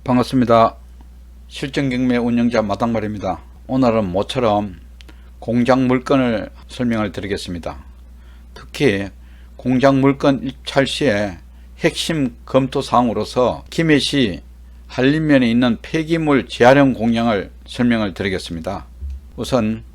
반갑습니다. 실전경매 운영자 마당발입니다. 오늘은 모처럼 공장 물건을 설명을 드리겠습니다. 특히 공장 물건 입찰 시에 핵심 검토 사항으로서 김해시 한림면에 있는 폐기물 재활용 공장을 설명을 드리겠습니다. 우선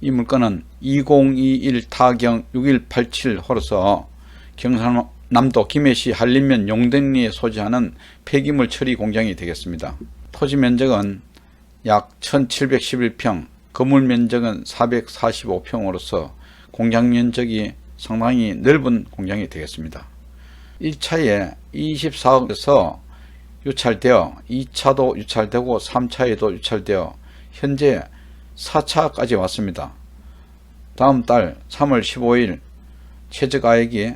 이 물건은 2021 타경 6187호로서 경상남도 김해시 한림면 용덕리에 소재하는 폐기물 처리 공장이 되겠습니다. 토지 면적은 약 1711평, 건물 면적은 445평으로서 공장 면적이 상당히 넓은 공장이 되겠습니다. 1차에 24억에서 유찰되어 2차도 유찰되고 3차에도 유찰되어 현재 4차까지 왔습니다. 다음 달 3월 15일 최저가액이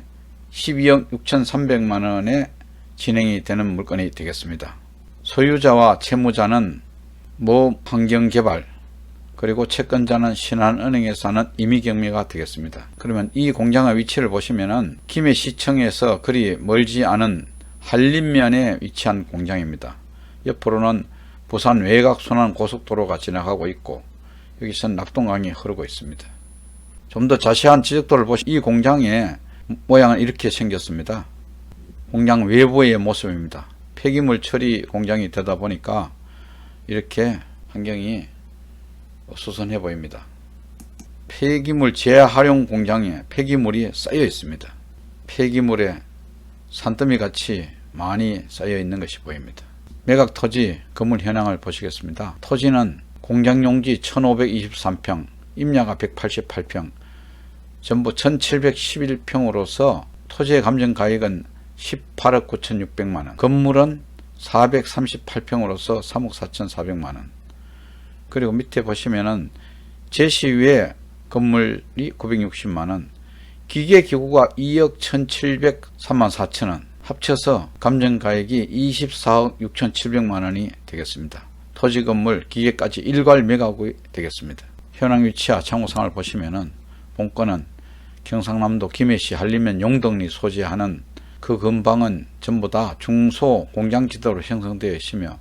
12억 6,300만원에 진행이 되는 물건이 되겠습니다. 소유자와 채무자는 모 환경개발, 그리고 채권자는 신한은행에서 하는 임의경매가 되겠습니다. 그러면 이 공장의 위치를 보시면은 김해시청에서 그리 멀지 않은 한림면에 위치한 공장입니다. 옆으로는 부산 외곽순환 고속도로가 지나가고 있고 여기서 낙동강이 흐르고 있습니다. 좀 더 자세한 지적도를 보시면 이 공장의 모양은 이렇게 생겼습니다. 공장 외부의 모습입니다. 폐기물 처리 공장이 되다 보니까 이렇게 환경이 수선해 보입니다. 폐기물 재활용 공장에 폐기물이 쌓여 있습니다. 폐기물에 산더미 같이 많이 쌓여 있는 것이 보입니다. 매각 토지 건물 현황을 보시겠습니다. 토지는 공장 용지 1523평, 임야가 188평, 전부 1711평으로서 토지의 감정가액은 18억 9,600만원, 건물은 438평으로서 3억 4,400만원, 그리고 밑에 보시면은 제시 외 건물이 960만원, 기계기구가 2억 1,703만 4천원, 합쳐서 감정가액이 24억 6,700만원이 되겠습니다. 토지 건물 기계까지 일괄 매각이 되겠습니다. 현황 위치와 장부상을 보시면은 본건은 경상남도 김해시 한림면 용덕리 소재하는 그 근방은 전부 다 중소공장지대로 형성되어 있으며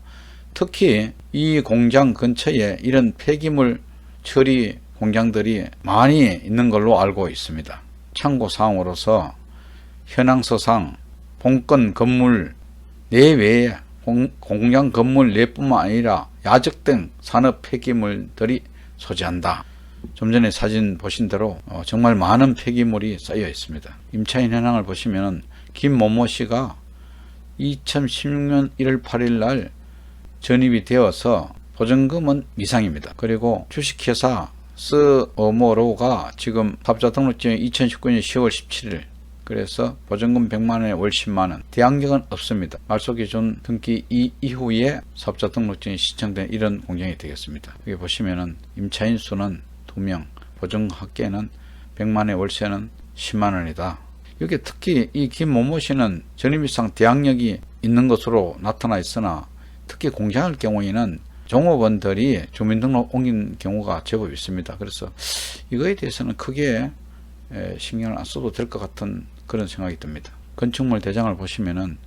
특히 이 공장 근처에 이런 폐기물 처리 공장들이 많이 있는 걸로 알고 있습니다. 참고사항으로서 현황서상 본건 건물 내외에 공장 건물 내뿐만 아니라 야적 등 산업 폐기물들이 소재한다. 좀 전에 사진 보신 대로 정말 많은 폐기물이 쌓여 있습니다. 임차인 현황을 보시면 김모모 씨가 2016년 1월 8일 날 전입이 되어서 보증금은 미상입니다. 그리고 주식회사 스어모로가 지금 사업자 등록증이 2019년 10월 17일, 그래서 보증금 100만원에 월 10만원, 대항력은 없습니다. 말소기준 등기 이후에 사업자 등록증이 신청된 이런 공장이 되겠습니다. 여기 보시면은 임차인 수는 2명, 보증합계는 100만원에 월세는 10만원이다. 여기 특히 이 김모모 씨는 전입이상 대항력이 있는 것으로 나타나 있으나 특히 공장의 경우에는 종업원들이 주민등록 옮긴 경우가 제법 있습니다. 그래서 이거에 대해서는 크게 신경을 안 써도 될 것 같은 그런 생각이 듭니다. 건축물 대장을 보시면은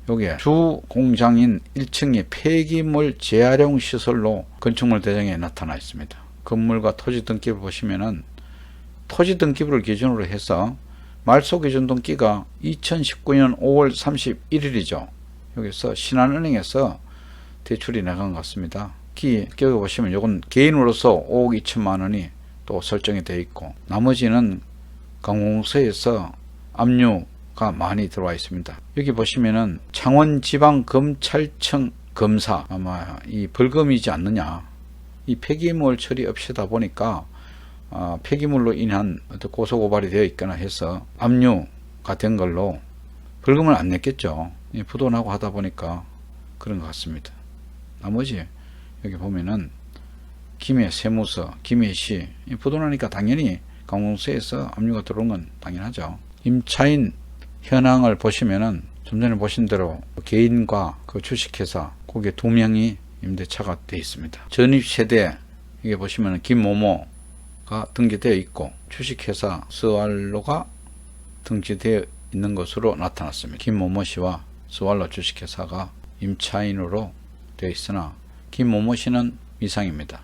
여기에 주 공장인 1층의 폐기물 재활용 시설로 건축물 대장에 나타나 있습니다. 건물과 토지 등기를 보시면은 토지 등기부를 기준으로 해서 말소 기준 등기가 2019년 5월 31일이죠. 여기서 신한은행에서 대출이 나간 것 같습니다. 여기 보시면 이건 개인으로서 5억 2천만 원이 또 설정이 되어 있고 나머지는 강공서에서 압류가 많이 들어와 있습니다. 여기 보시면은 창원지방검찰청 검사, 아마 이 벌금이지 않느냐, 이 폐기물 처리 없이다 보니까 폐기물로 인한 어떤 고소고발이 되어 있거나 해서 압류가 된 걸로 벌금을 안 냈겠죠. 부도나고 하다 보니까 그런 것 같습니다. 나머지 여기 보면은 김해 세무서, 김해시, 부도나니까 당연히 강공서에서 압류가 들어온 건 당연하죠. 임차인 현황을 보시면은 좀 전에 보신 대로 개인과 그 주식회사 거기에 2명이 임대차가 되어 있습니다. 전입세대 여기 보시면은 김모모가 등기되어 있고 주식회사 스왈로가 등기되어 있는 것으로 나타났습니다. 김모모 씨와 스왈로 주식회사가 임차인으로 되어 있으나 김모모 씨는 미상입니다.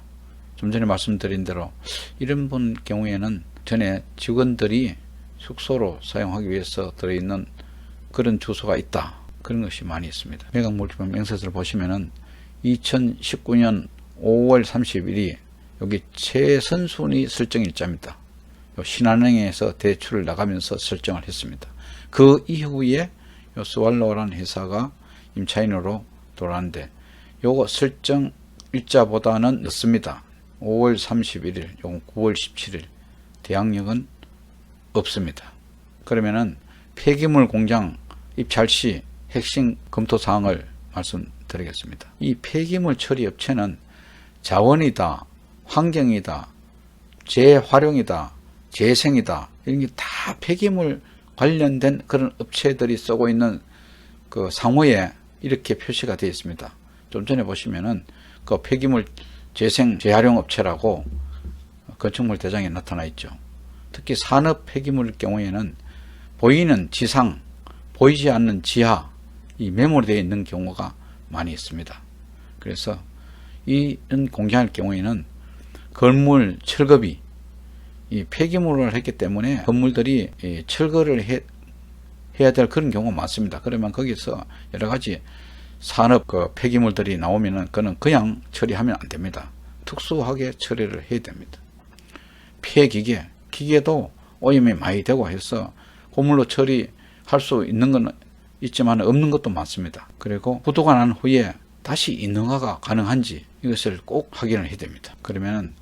좀 전에 말씀드린 대로 이런 분 경우에는 전에 직원들이 숙소로 사용하기 위해서 들어있는 그런 주소가 있다. 그런 것이 많이 있습니다. 매각물품의 명세서를 보시면은 2019년 5월 30일이 여기 최선순위 설정일자입니다. 신한은행에서 대출을 나가면서 설정을 했습니다. 그 이후에 요 스왈로우라는 회사가 임차인으로 돌아왔는데 요거 설정 일자보다는 늦습니다. 5월 31일, 요건 9월 17일. 대항력은 없습니다. 그러면은 폐기물 공장 입찰 시 핵심 검토 사항을 말씀드리겠습니다. 이 폐기물 처리 업체는 자원이다, 환경이다, 재활용이다, 재생이다, 이런 게 다 폐기물 관련된 그런 업체들이 쓰고 있는 그 상호에 이렇게 표시가 되어 있습니다. 좀 전에 보시면은 그 폐기물 재생 재활용 업체라고 건축물 대장에 나타나 있죠. 특히 산업 폐기물 경우에는 보이는 지상, 보이지 않는 지하, 이 메모되어 있는 경우가 많이 있습니다. 그래서 이런 공장일 경우에는 건물 철거비, 이 폐기물을 했기 때문에 건물들이 철거를 해야 될 그런 경우가 많습니다. 그러면 거기서 여러 가지 산업 그 폐기물들이 나오면은 그는 그냥 처리하면 안 됩니다. 특수하게 처리를 해야 됩니다. 폐기계, 기계도 오염이 많이 되고 해서 고물로 처리할 수 있는 건 있지만 없는 것도 많습니다. 그리고 부도가 난 후에 다시 인허가가 가능한지 이것을 꼭 확인을 해야 됩니다. 그러면은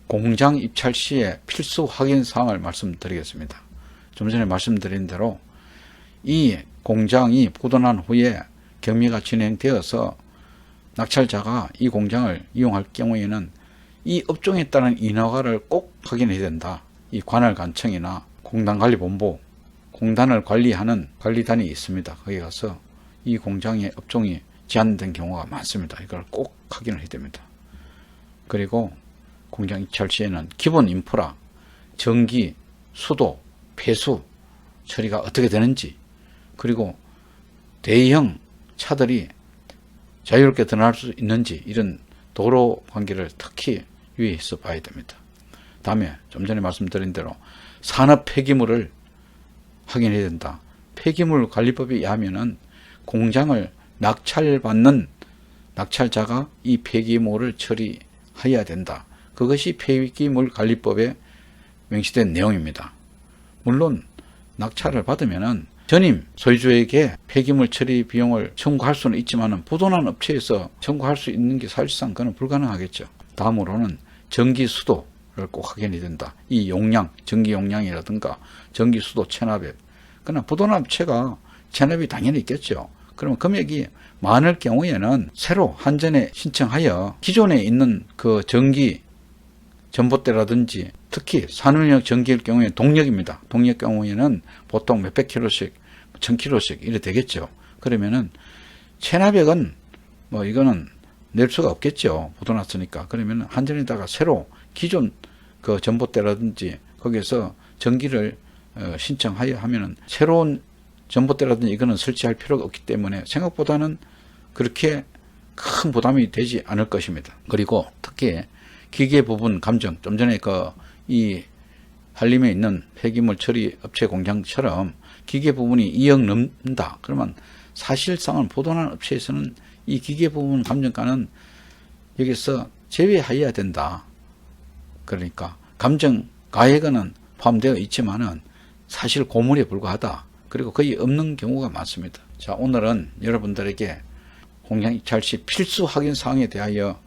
공장 입찰 시에 필수 확인 사항을 말씀드리겠습니다. 좀 전에 말씀드린 대로 이 공장이 부도난 후에 경매가 진행되어서 낙찰자가 이 공장을 이용할 경우에는 이 업종에 따른 인허가를 꼭 확인해야 된다. 이 관할관청이나 공단관리본부, 공단을 관리하는 관리단이 있습니다. 거기 가서 이 공장의 업종이 제한된 경우가 많습니다. 이걸 꼭 확인을 해야 됩니다. 그리고 공장 입찰 시에는 기본 인프라, 전기, 수도, 폐수 처리가 어떻게 되는지, 그리고 대형 차들이 자유롭게 드러날 수 있는지, 이런 도로 관계를 특히 유의해서 봐야 됩니다. 다음에 좀 전에 말씀드린 대로 산업 폐기물을 확인해야 된다. 폐기물 관리법에 의하면은 공장을 낙찰받는 낙찰자가 이 폐기물을 처리해야 된다. 그것이 폐기물 관리법에 명시된 내용입니다. 물론 낙찰을 받으면은 전임 소유주에게 폐기물 처리 비용을 청구할 수는 있지만 부도난 업체에서 청구할 수 있는 게 사실상 그는 불가능하겠죠. 다음으로는 전기 수도를 꼭 확인해야 된다. 이 용량, 전기 용량이라든가 전기 수도 체납액. 그러나 부도난 업체가 체납이 당연히 있겠죠. 그러면 금액이 많을 경우에는 새로 한전에 신청하여 기존에 있는 그 전기 전봇대라든지 특히 산업용 전기일 경우에 동력입니다. 동력 경우에는 보통 몇백 킬로씩, 1000킬로씩 이래 되겠죠. 그러면은 체납액은 뭐 이거는 낼 수가 없겠죠. 부도났으니까. 그러면 한전에다가 새로 기존 그 전봇대라든지 거기에서 전기를 신청하여 하면은 새로운 전봇대라든지 이거는 설치할 필요가 없기 때문에 생각보다는 그렇게 큰 부담이 되지 않을 것입니다. 그리고 특히 기계 부분 감정, 좀 전에 이 한림에 있는 폐기물 처리 업체 공장처럼 기계 부분이 2억 넘는다. 그러면 사실상은 부도난 업체에서는 이 기계 부분 감정가는 여기서 제외해야 된다. 그러니까 감정 가액은 포함되어 있지만은 사실 고물에 불과하다. 그리고 거의 없는 경우가 많습니다. 자, 오늘은 여러분들에게 공장 입찰 시 필수 확인 사항에 대하여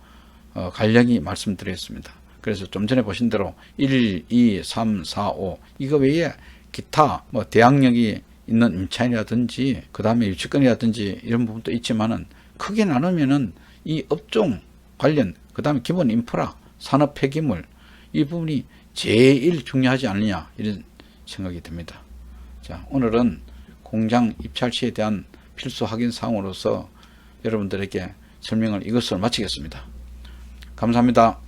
간략히 말씀드렸습니다. 그래서 좀 전에 보신 대로 1, 2, 3, 4, 5 이거 외에 기타 뭐 대항력이 있는 임차인이라든지 그 다음에 유치권이라든지 이런 부분도 있지만은 크게 나누면은 이 업종 관련 그 다음에 기본 인프라, 산업 폐기물 이 부분이 제일 중요하지 않느냐 이런 생각이 듭니다. 자, 오늘은 공장 입찰 시에 대한 필수 확인 사항으로서 여러분들에게 설명을 이것으로 마치겠습니다. 감사합니다.